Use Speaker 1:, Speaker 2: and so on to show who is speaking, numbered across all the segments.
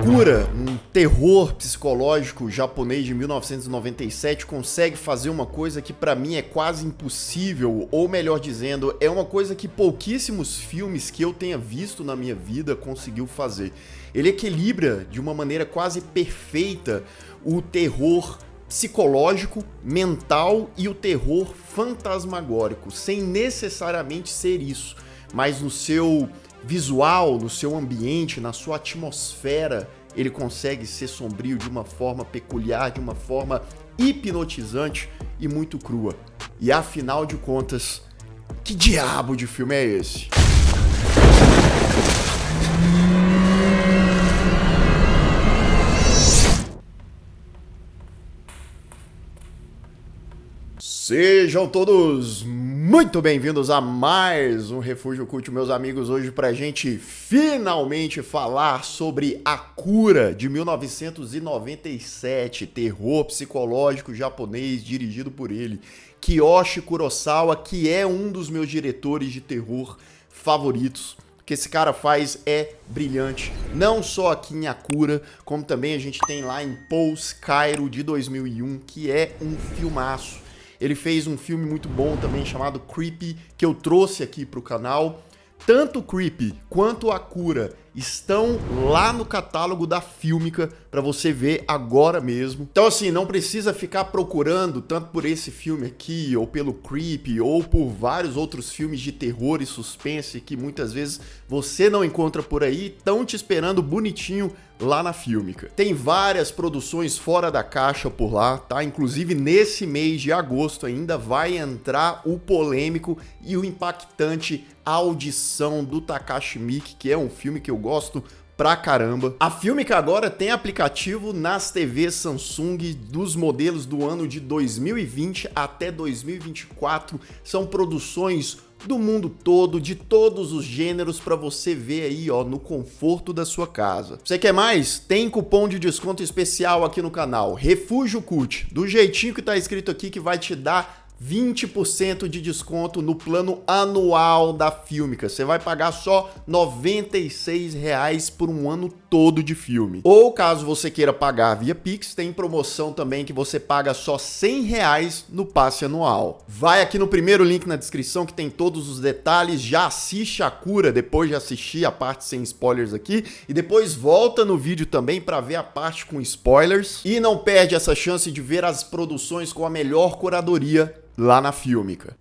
Speaker 1: Akira, um terror psicológico japonês de 1997, consegue fazer uma coisa que pra mim é quase impossível, ou melhor dizendo, é uma coisa que pouquíssimos filmes que eu tenha visto na minha vida conseguiu fazer. Ele equilibra de uma maneira quase perfeita o terror psicológico, mental e o terror fantasmagórico, sem necessariamente ser isso, mas no seu visual, no seu ambiente, na sua atmosfera, ele consegue ser sombrio de uma forma peculiar, de uma forma hipnotizante e muito crua. E afinal de contas, que diabo de filme é esse? Sejam todos muito bem-vindos a mais um Refúgio Cult, meus amigos, hoje pra gente finalmente falar sobre Akira, de 1997, terror psicológico japonês dirigido por ele, Kiyoshi Kurosawa, que é um dos meus diretores de terror favoritos. O que esse cara faz é brilhante, não só aqui em Akira, como também a gente tem lá em Pulse Cairo, de 2001, que é um filmaço. Ele fez um filme muito bom também chamado Creepy, que eu trouxe aqui pro canal. Tanto Creepy quanto Akira estão lá no catálogo da Filmica para você ver agora mesmo. Então assim, não precisa ficar procurando tanto por esse filme aqui, ou pelo Creepy, ou por vários outros filmes de terror e suspense que muitas vezes você não encontra por aí, estão te esperando bonitinho lá na Filmica. Tem várias produções fora da caixa por lá, tá? Inclusive nesse mês de agosto ainda vai entrar o polêmico e o impactante A Audição do Takashi Miike, que é um filme que eu gosto pra caramba. A Filmica agora tem aplicativo nas TVs Samsung dos modelos do ano de 2020 até 2024. São produções do mundo todo, de todos os gêneros, para você ver aí, ó, no conforto da sua casa. Você quer mais? Tem cupom de desconto especial aqui no canal, Refúgio Cult, do jeitinho que tá escrito aqui, que vai te dar 20% de desconto no plano anual da Filmica. Você vai pagar só R$ 96 por um ano todo de filme. Ou caso você queira pagar via Pix, tem promoção também que você paga só R$ 100 no passe anual. Vai aqui no primeiro link na descrição que tem todos os detalhes. Já assiste a Akira depois de assistir a parte sem spoilers aqui. E depois volta no vídeo também para ver a parte com spoilers. E não perde essa chance de ver as produções com a melhor curadoria lá na Filmica.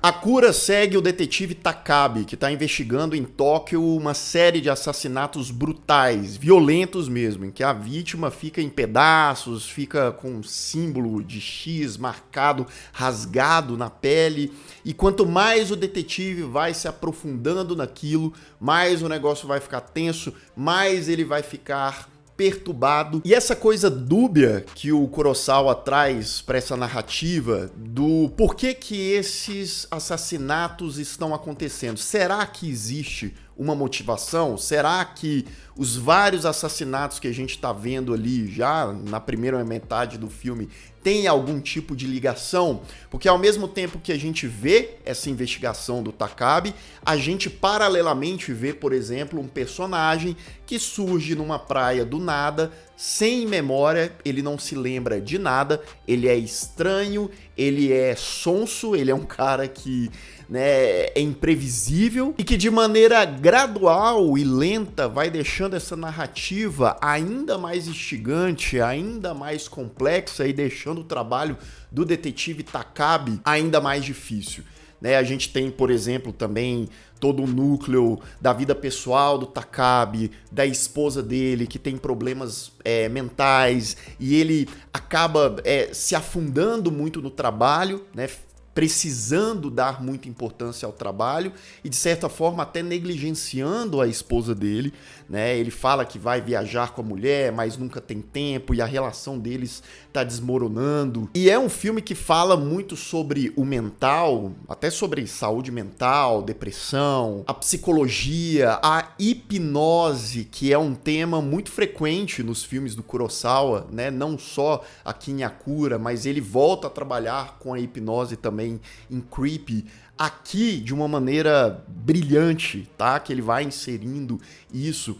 Speaker 1: Akira segue o detetive Takabe, que está investigando em Tóquio uma série de assassinatos brutais, violentos mesmo, em que a vítima fica em pedaços, fica com um símbolo de X marcado, rasgado na pele, e quanto mais o detetive vai se aprofundando naquilo, mais o negócio vai ficar tenso, mais ele vai ficar perturbado. E essa coisa dúbia que o Kurosawa traz para essa narrativa do porquê que esses assassinatos estão acontecendo. Será que existe uma motivação? Será que os vários assassinatos que a gente está vendo ali já na primeira metade do filme tem algum tipo de ligação? Porque ao mesmo tempo que a gente vê essa investigação do Takabe, a gente paralelamente vê, por exemplo, um personagem que surge numa praia do nada, sem memória, ele não se lembra de nada, ele é estranho, ele é sonso, ele é um cara que, né, é imprevisível e que de maneira gradual e lenta vai deixando essa narrativa ainda mais instigante, ainda mais complexa e deixando o trabalho do detetive Takabe ainda mais difícil. A gente tem, por exemplo, também todo o núcleo da vida pessoal do Takabe, da esposa dele, que tem problemas mentais, e ele acaba se afundando muito no trabalho, né? Precisando dar muita importância ao trabalho e, de certa forma, até negligenciando a esposa dele, né? Ele fala que vai viajar com a mulher, mas nunca tem tempo e a relação deles tá desmoronando. E é um filme que fala muito sobre o mental, até sobre saúde mental, depressão, a psicologia, a hipnose, que é um tema muito frequente nos filmes do Kurosawa, né? Não só aqui em Akira, mas ele volta a trabalhar com a hipnose também em Creepy. aqui de uma maneira brilhante, tá? Que ele vai inserindo isso.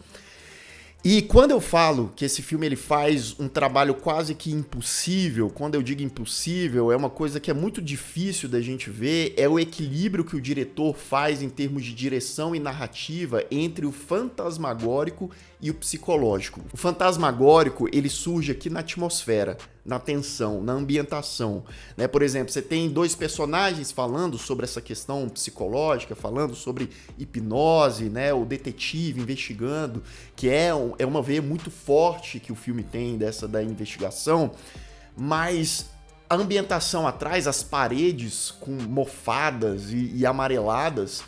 Speaker 1: E quando eu falo que esse filme ele faz um trabalho quase que impossível, quando eu digo impossível, é uma coisa que é muito difícil da gente ver, é o equilíbrio que o diretor faz em termos de direção e narrativa entre o fantasmagórico e o psicológico. O fantasmagórico, ele surge aqui na atmosfera, na tensão, na ambientação, né? Por exemplo, você tem dois personagens falando sobre essa questão psicológica, falando sobre hipnose, né? O detetive investigando, que é uma veia muito forte que o filme tem da investigação, mas a ambientação atrás, as paredes com mofadas e amareladas,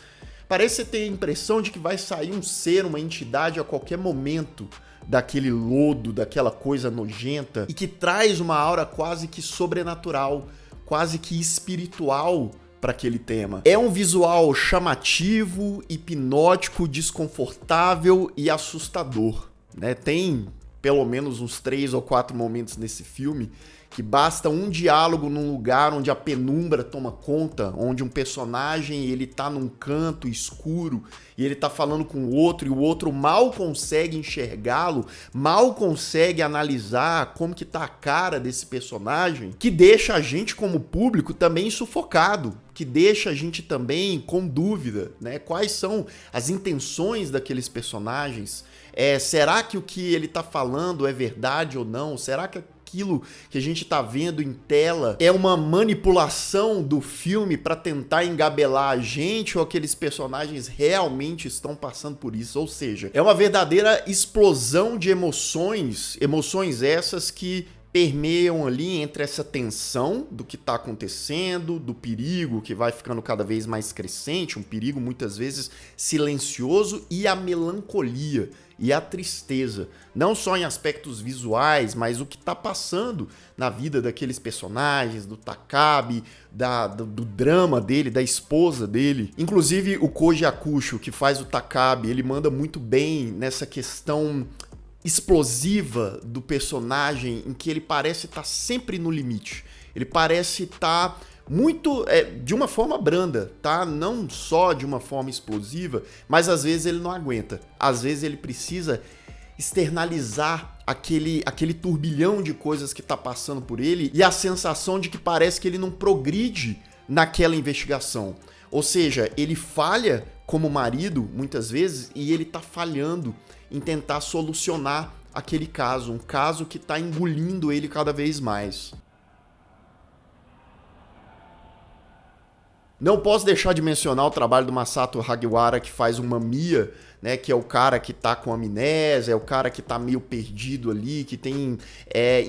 Speaker 1: parece que você tem a impressão de que vai sair um ser, uma entidade a qualquer momento daquele lodo, daquela coisa nojenta, e que traz uma aura quase que sobrenatural, quase que espiritual para aquele tema. É um visual chamativo, hipnótico, desconfortável e assustador, né? Tem pelo menos uns 3 ou 4 momentos nesse filme que basta um diálogo num lugar onde a penumbra toma conta, onde um personagem ele tá num canto escuro e ele tá falando com o outro e o outro mal consegue enxergá-lo, mal consegue analisar como que tá a cara desse personagem, que deixa a gente como público também sufocado, que deixa a gente também com dúvida, né? Quais são as intenções daqueles personagens? Será que o que ele tá falando é verdade ou não? Será que aquilo que a gente tá vendo em tela é uma manipulação do filme para tentar engabelar a gente, ou aqueles personagens realmente estão passando por isso? Ou seja, é uma verdadeira explosão de emoções essas que permeiam ali entre essa tensão do que está acontecendo, do perigo que vai ficando cada vez mais crescente, um perigo muitas vezes silencioso, e a melancolia e a tristeza, não só em aspectos visuais, mas o que está passando na vida daqueles personagens, do Takabe, do drama dele, da esposa dele. Inclusive o Koji Yakusho, que faz o Takabe, ele manda muito bem nessa questão explosiva do personagem, em que ele parece estar sempre no limite. Ele parece estar muito, de uma forma branda, tá? Não só de uma forma explosiva, mas às vezes ele não aguenta. Às vezes ele precisa externalizar aquele turbilhão de coisas que tá passando por ele, e a sensação de que parece que ele não progride naquela investigação. Ou seja, ele falha como marido, muitas vezes, e ele tá falhando em tentar solucionar aquele caso, um caso que tá engolindo ele cada vez mais. Não posso deixar de mencionar o trabalho do Masato Hagiwara, que faz o Mamiya, né, que é o cara que tá com amnésia, é o cara que tá meio perdido ali, que tem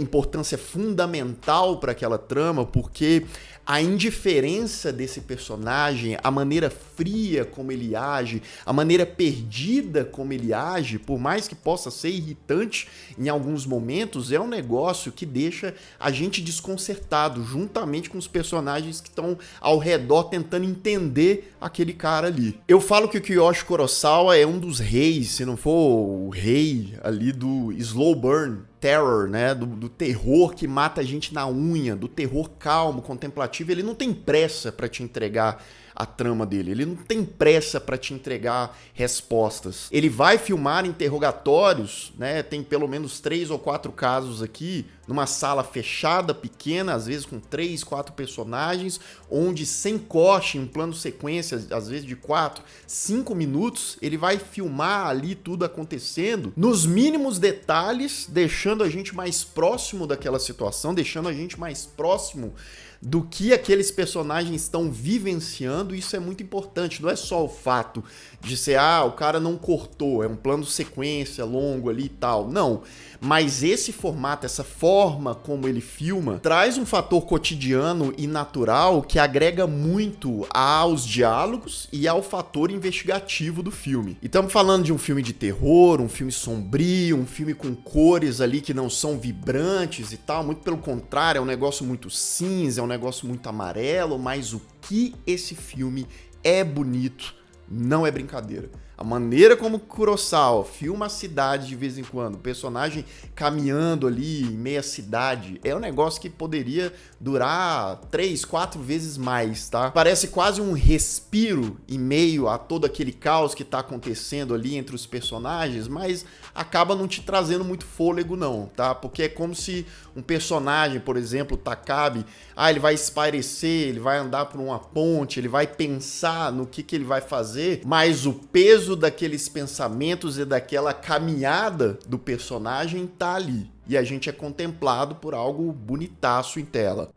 Speaker 1: importância fundamental para aquela trama, porque a indiferença desse personagem, a maneira fria como ele age, a maneira perdida como ele age, por mais que possa ser irritante em alguns momentos, é um negócio que deixa a gente desconcertado, juntamente com os personagens que estão ao redor tentando entender aquele cara ali. Eu falo que o Kiyoshi Kurosawa é um dos reis, se não for o rei ali do slow burn terror, né, do terror que mata a gente na unha, do terror calmo, contemplativo. Ele não tem pressa para te entregar a trama dele, ele não tem pressa para te entregar respostas. Ele vai filmar interrogatórios, né, tem pelo menos 3 ou 4 casos aqui, numa sala fechada, pequena, às vezes com 3, 4 personagens, onde sem corte, em plano sequência, às vezes de 4, 5 minutos, ele vai filmar ali tudo acontecendo, nos mínimos detalhes, deixando a gente mais próximo daquela situação, deixando a gente mais próximo do que aqueles personagens estão vivenciando. Isso é muito importante, não é só o fato de ser, o cara não cortou, é um plano sequência longo ali e tal, não, mas esse formato, essa forma como ele filma, traz um fator cotidiano e natural que agrega muito aos diálogos e ao fator investigativo do filme. E estamos falando de um filme de terror, um filme sombrio, um filme com cores ali que não são vibrantes e tal, muito pelo contrário, é um negócio muito cinza, é um negócio muito amarelo, mas o que esse filme é bonito não é brincadeira. A maneira como Kurosawa filma a cidade de vez em quando, o personagem caminhando ali em meia cidade, é um negócio que poderia durar 3, 4 vezes mais, tá? Parece quase um respiro em meio a todo aquele caos que tá acontecendo ali entre os personagens, mas acaba não te trazendo muito fôlego não, tá? Porque é como se um personagem, por exemplo, o Takabe, ele vai espairecer, ele vai andar por uma ponte, ele vai pensar no que ele vai fazer, mas o peso daqueles pensamentos e daquela caminhada do personagem tá ali. E a gente é contemplado por algo bonitaço em tela.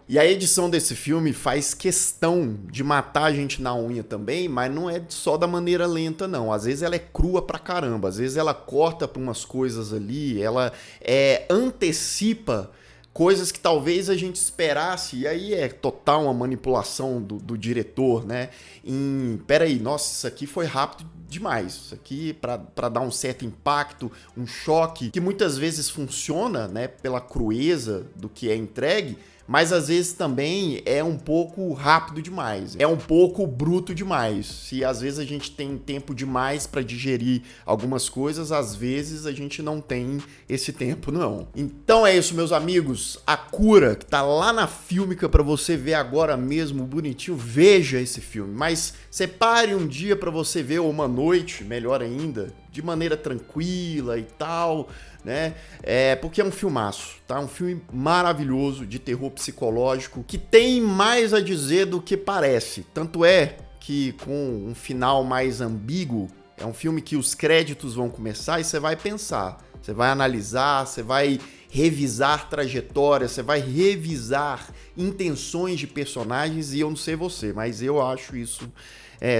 Speaker 1: E a edição desse filme faz questão de matar a gente na unha também, mas não é só da maneira lenta, não. Às vezes ela é crua pra caramba, às vezes ela corta pra umas coisas ali, ela antecipa coisas que talvez a gente esperasse, e aí é total uma manipulação do diretor, né? Peraí, nossa, isso aqui foi rápido demais. Isso aqui, para dar um certo impacto, um choque, que muitas vezes funciona, né? Pela crueza do que é entregue, mas às vezes também é um pouco rápido demais, é um pouco bruto demais. Se às vezes a gente tem tempo demais para digerir algumas coisas, às vezes a gente não tem esse tempo, não. Então é isso, meus amigos. Akira, que tá lá na Fílmica para você ver agora mesmo, bonitinho, veja esse filme. Mas separe um dia para você ver, ou uma noite, melhor ainda, de maneira tranquila e tal, né? Porque é um filmaço, tá? Um filme maravilhoso de terror psicológico que tem mais a dizer do que parece. Tanto é que com um final mais ambíguo, é um filme que os créditos vão começar e você vai pensar, você vai analisar, você vai revisar trajetórias, você vai revisar intenções de personagens, e eu não sei você, mas eu acho isso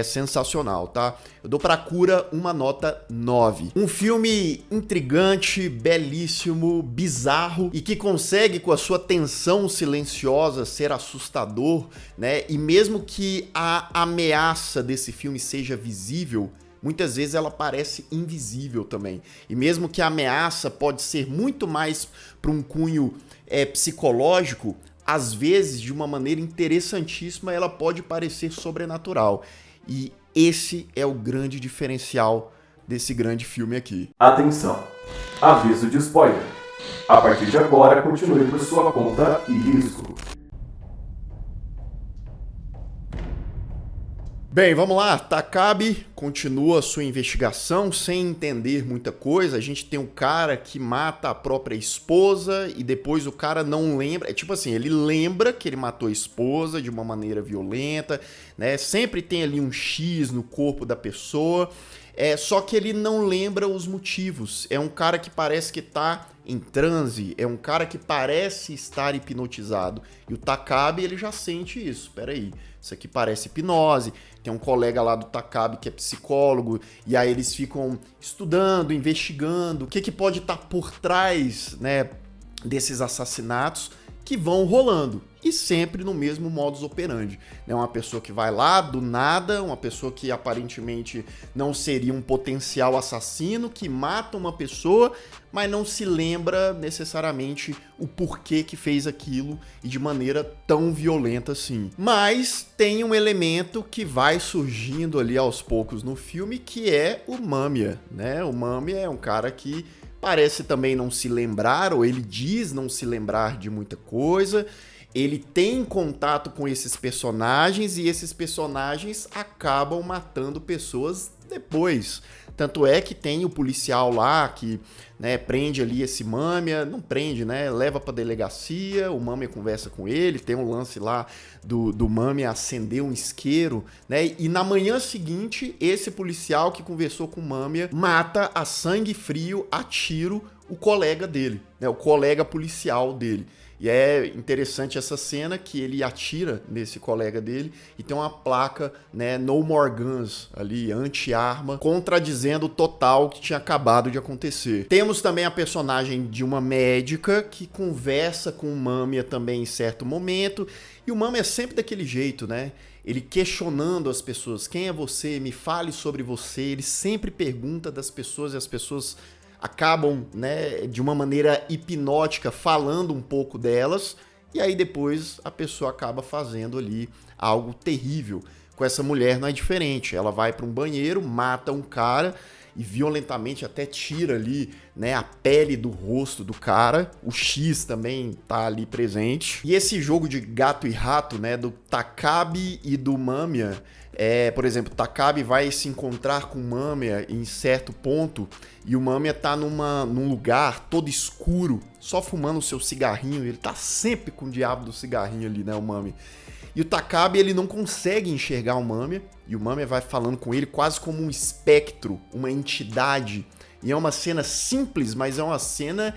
Speaker 1: sensacional, tá? Eu dou pra Akira uma nota 9. Um filme intrigante, belíssimo, bizarro e que consegue, com a sua tensão silenciosa, ser assustador, né? E mesmo que a ameaça desse filme seja visível, muitas vezes ela parece invisível também. E mesmo que a ameaça pode ser muito mais para um cunho psicológico, às vezes, de uma maneira interessantíssima, ela pode parecer sobrenatural. E esse é o grande diferencial desse grande filme aqui.
Speaker 2: Atenção! Aviso de spoiler. A partir de agora, continue por sua conta e risco.
Speaker 1: Bem, vamos lá. Takabe continua a sua investigação sem entender muita coisa. A gente tem um cara que mata a própria esposa e depois o cara não lembra. É tipo assim, ele lembra que ele matou a esposa de uma maneira violenta, né? Sempre tem ali um X no corpo da pessoa. Só que ele não lembra os motivos. É um cara que parece que tá em transe, é um cara que parece estar hipnotizado. E o Takabe, ele já sente isso. Peraí, isso aqui parece hipnose. Tem um colega lá do Takabe que é psicólogo, e aí eles ficam estudando, investigando o que pode estar por trás, né, desses assassinatos que vão rolando. E sempre no mesmo modus operandi. É uma pessoa que vai lá do nada, uma pessoa que aparentemente não seria um potencial assassino, que mata uma pessoa, mas não se lembra necessariamente o porquê que fez aquilo e de maneira tão violenta assim. Mas tem um elemento que vai surgindo ali aos poucos no filme, que é o Mâmia, né? O Mâmia é um cara que parece também não se lembrar, ou ele diz não se lembrar de muita coisa. Ele tem contato com esses personagens e esses personagens acabam matando pessoas depois. Tanto é que tem o policial lá que, né, prende ali esse Mâmia, não prende, né, leva pra delegacia, o Mâmia conversa com ele, tem um lance lá do Mâmia acender um isqueiro, né, e na manhã seguinte, esse policial que conversou com o Mâmia mata a sangue frio, a tiro, o colega dele, né, o colega policial dele. E é interessante essa cena que ele atira nesse colega dele e tem uma placa, né, No More Guns ali, anti-arma, contradizendo total o que tinha acabado de acontecer. Temos também a personagem de uma médica que conversa com o Mâmia também em certo momento, e o Mâmia é sempre daquele jeito, né? Ele questionando as pessoas, quem é você? Me fale sobre você. Ele sempre pergunta das pessoas e as pessoas acabam, né, de uma maneira hipnótica falando um pouco delas, e aí depois a pessoa acaba fazendo ali algo terrível. Com essa mulher não é diferente, ela vai para um banheiro, mata um cara e violentamente até tira ali, né, a pele do rosto do cara. O X também tá ali presente. E esse jogo de gato e rato, né, do Takabe e do Mamiya, por exemplo, Takabe vai se encontrar com o Mamiya em certo ponto e o Mamiya tá num lugar todo escuro, só fumando o seu cigarrinho. Ele tá sempre com o diabo do cigarrinho ali, né, o Mamiya. E o Takabe, ele não consegue enxergar o Mamiya, e o Mamiya vai falando com ele quase como um espectro, uma entidade. E é uma cena simples, mas é uma cena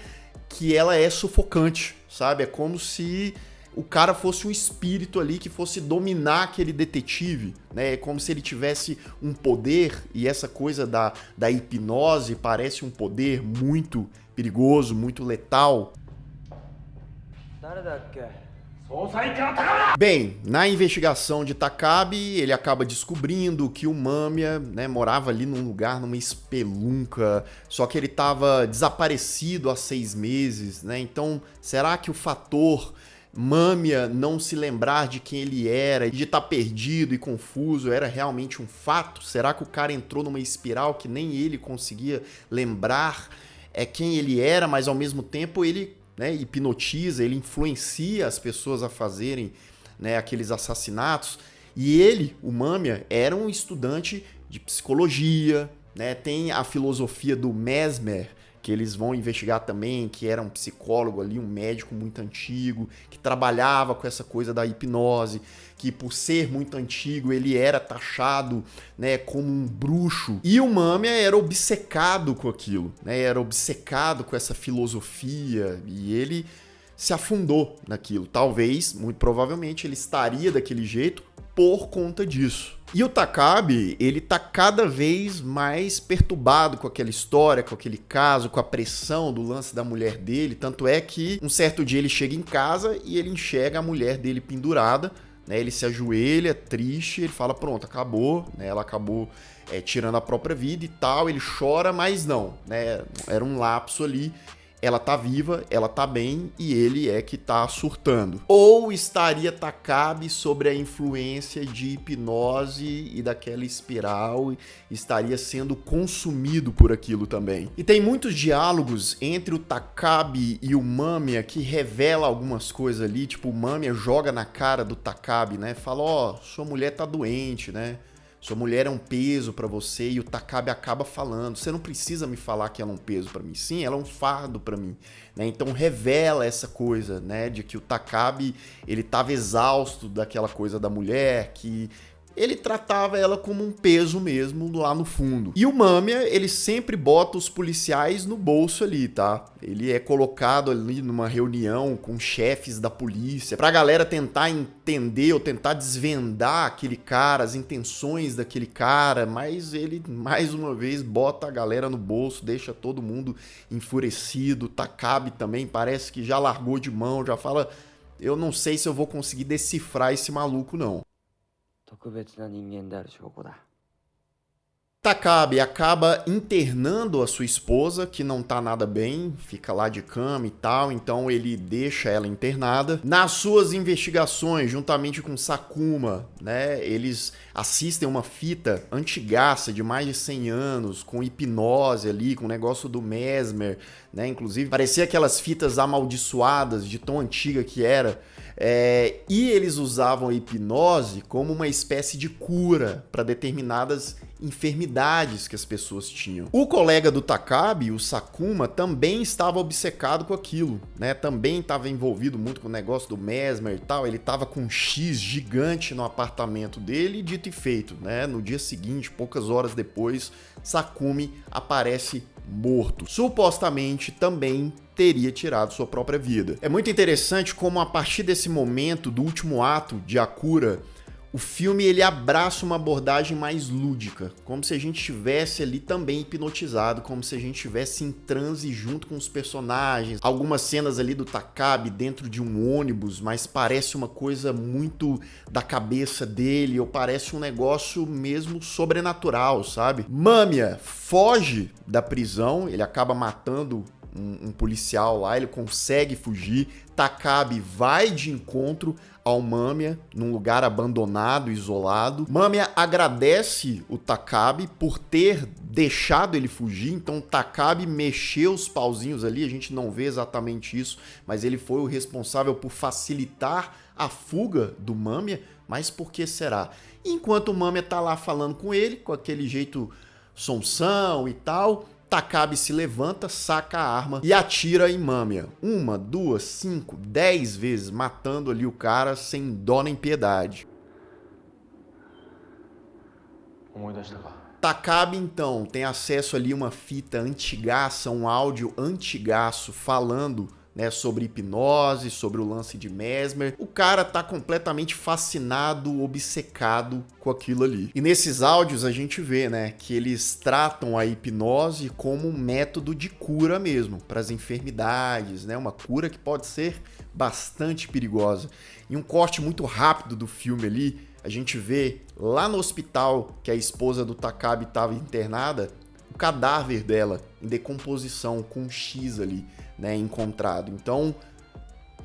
Speaker 1: que ela é sufocante, sabe? É como se o cara fosse um espírito ali que fosse dominar aquele detetive, né? É como se ele tivesse um poder, e essa coisa da hipnose parece um poder muito perigoso, muito letal. Bem, na investigação de Takabe, ele acaba descobrindo que o Mamiya, né, morava ali num lugar, numa espelunca, só que ele estava desaparecido há 6 meses, né? Então, será que o fator Mamiya não se lembrar de quem ele era e de estar perdido e confuso era realmente um fato? Será que o cara entrou numa espiral que nem ele conseguia lembrar quem ele era, mas ao mesmo tempo ele, né, hipnotiza, ele influencia as pessoas a fazerem, né, aqueles assassinatos? E ele, o Mamiya, era um estudante de psicologia, né? Tem a filosofia do Mesmer, que eles vão investigar também, que era um psicólogo ali, um médico muito antigo, que trabalhava com essa coisa da hipnose, que por ser muito antigo ele era taxado, né, como um bruxo. E o Mamiya era obcecado com aquilo, né, era obcecado com essa filosofia, e ele se afundou naquilo. Talvez, muito provavelmente, ele estaria daquele jeito por conta disso. E o Takabe, ele tá cada vez mais perturbado com aquela história, com aquele caso, com a pressão do lance da mulher dele. Tanto é que um certo dia ele chega em casa e ele enxerga a mulher dele pendurada, né? Ele se ajoelha, triste, ele fala, pronto, acabou, né? Ela acabou tirando a própria vida e tal. Ele chora, mas não, né? Era um lapso ali. Ela tá viva, ela tá bem e ele é que tá surtando. Ou estaria Takabe sobre a influência de hipnose e daquela espiral, estaria sendo consumido por aquilo também. E tem muitos diálogos entre o Takabe e o Mamiya que revela algumas coisas ali, tipo o Mamiya joga na cara do Takabe, né? Fala, ó, sua mulher tá doente, né? Sua mulher é um peso pra você, e o Takabe acaba falando, você não precisa me falar que ela é um peso pra mim. Sim, ela é um fardo pra mim, né? Então revela essa coisa, né, de que o Takabe, ele tava exausto daquela coisa da mulher, que ele tratava ela como um peso mesmo lá no fundo. E o Mamiya, ele sempre bota os policiais no bolso ali, tá? Ele é colocado ali numa reunião com chefes da polícia pra galera tentar entender ou tentar desvendar aquele cara, as intenções daquele cara, mas ele, mais uma vez, bota a galera no bolso, deixa todo mundo enfurecido. Takabe também parece que já largou de mão, já fala, eu não sei se eu vou conseguir decifrar esse maluco, não. Takabe acaba internando a sua esposa, que não tá nada bem, fica lá de cama e tal, então ele deixa ela internada. Nas suas investigações, juntamente com Sakuma, né, eles assistem uma fita antigaça de mais de 100 anos, com hipnose ali, com o negócio do Mesmer, né, inclusive parecia aquelas fitas amaldiçoadas de tão antiga que era. E eles usavam a hipnose como uma espécie de cura para determinadas enfermidades que as pessoas tinham. O colega do Takabe, o Sakuma, também estava obcecado com aquilo, né? Também estava envolvido muito com o negócio do Mesmer e tal. Ele estava com um X gigante no apartamento dele, dito e feito, né? No dia seguinte, poucas horas depois, Sakumi aparece morto. Supostamente também teria tirado sua própria vida. É muito interessante como a partir desse momento, do último ato de Akura, o filme ele abraça uma abordagem mais lúdica, como se a gente estivesse ali também hipnotizado, como se a gente estivesse em transe junto com os personagens. Algumas cenas ali do Takabe dentro de um ônibus, mas parece uma coisa muito da cabeça dele, ou parece um negócio mesmo sobrenatural, sabe? Mamiya foge da prisão, ele acaba matando um policial lá, ele consegue fugir. Takabe vai de encontro ao Mamiya num lugar abandonado, isolado. Mamiya agradece o Takabe por ter deixado ele fugir, então Takabe mexeu os pauzinhos ali, a gente não vê exatamente isso, mas ele foi o responsável por facilitar a fuga do Mamiya, mas por que será? Enquanto o Mamiya tá lá falando com ele, com aquele jeito sonsão e tal, Takabe se levanta, saca a arma e atira em Mamiya. 1, 2, 5, 10 vezes, matando ali o cara sem dó nem piedade. Takabe, então, tem acesso ali a uma fita antigaça, um áudio antigaço falando, né, sobre hipnose, sobre o lance de Mesmer. O cara tá completamente fascinado, obcecado com aquilo ali. E nesses áudios a gente vê, né, que eles tratam a hipnose como um método de cura mesmo, para as enfermidades, né, uma cura que pode ser bastante perigosa. Em um corte muito rápido do filme ali, a gente vê lá no hospital que a esposa do Takabe estava internada, o cadáver dela em decomposição com um X ali, né, encontrado. Então,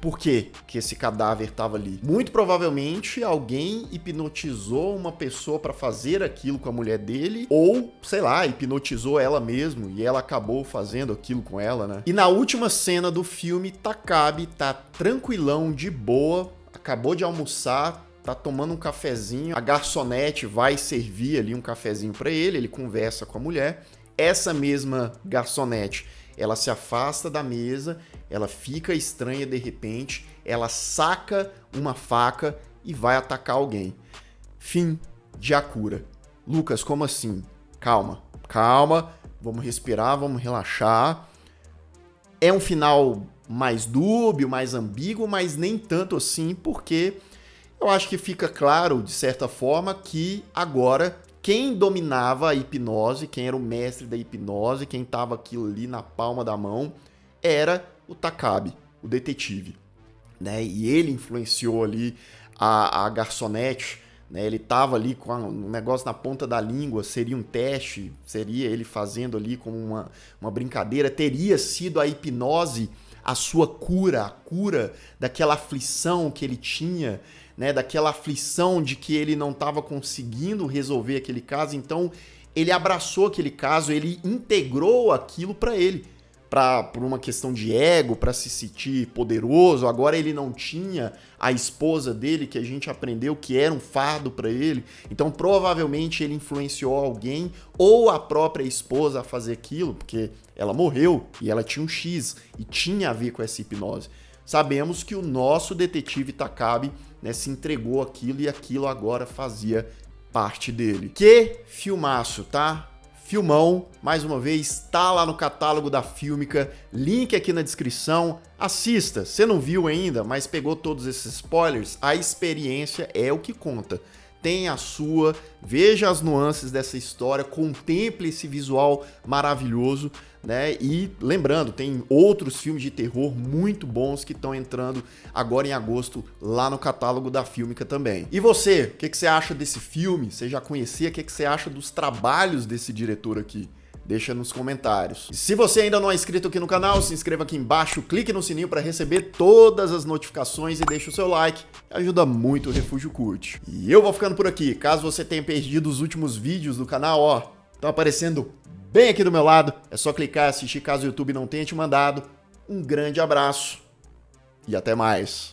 Speaker 1: por que esse cadáver estava ali? Muito provavelmente alguém hipnotizou uma pessoa para fazer aquilo com a mulher dele, ou, sei lá, hipnotizou ela mesmo e ela acabou fazendo aquilo com ela, né? E na última cena do filme, Takabe tá tranquilão, de boa, acabou de almoçar, tá tomando um cafezinho, a garçonete vai servir ali um cafezinho para ele conversa com a mulher. Essa mesma garçonete, ela se afasta da mesa, ela fica estranha de repente, ela saca uma faca e vai atacar alguém. Fim de Akira. Lucas, como assim? Calma, vamos respirar, vamos relaxar. É um final mais dúbio, mais ambíguo, mas nem tanto assim, porque eu acho que fica claro, de certa forma, que agora quem dominava a hipnose, quem era o mestre da hipnose, quem estava aquilo ali na palma da mão, era o Takabe, o detetive, né? E ele influenciou ali a garçonete, né? Ele estava ali com um negócio na ponta da língua, seria um teste, seria ele fazendo ali como uma brincadeira, teria sido a hipnose a sua cura, a cura daquela aflição que ele tinha, né, daquela aflição de que ele não estava conseguindo resolver aquele caso. Então ele abraçou aquele caso, ele integrou aquilo para ele, por uma questão de ego, para se sentir poderoso. Agora ele não tinha a esposa dele, que a gente aprendeu que era um fardo para ele, então provavelmente ele influenciou alguém ou a própria esposa a fazer aquilo, porque ela morreu e ela tinha um X e tinha a ver com essa hipnose. Sabemos que o nosso detetive Takabe, né, se entregou aquilo e aquilo agora fazia parte dele. Que filmaço, tá? Filmão, mais uma vez, tá lá no catálogo da Fílmica, link aqui na descrição. Assista, você não viu ainda, mas pegou todos esses spoilers, a experiência é o que conta. Tem a sua, veja as nuances dessa história, contemple esse visual maravilhoso, né? E lembrando, tem outros filmes de terror muito bons que estão entrando agora em agosto lá no catálogo da Fílmica também. E você, o que você acha desse filme? Você já conhecia? O que você acha dos trabalhos desse diretor aqui? Deixa nos comentários. E se você ainda não é inscrito aqui no canal, se inscreva aqui embaixo, clique no sininho para receber todas as notificações e deixa o seu like, ajuda muito o Refúgio Cult. E eu vou ficando por aqui. Caso você tenha perdido os últimos vídeos do canal, ó, estão aparecendo bem aqui do meu lado. É só clicar e assistir caso o YouTube não tenha te mandado. Um grande abraço e até mais.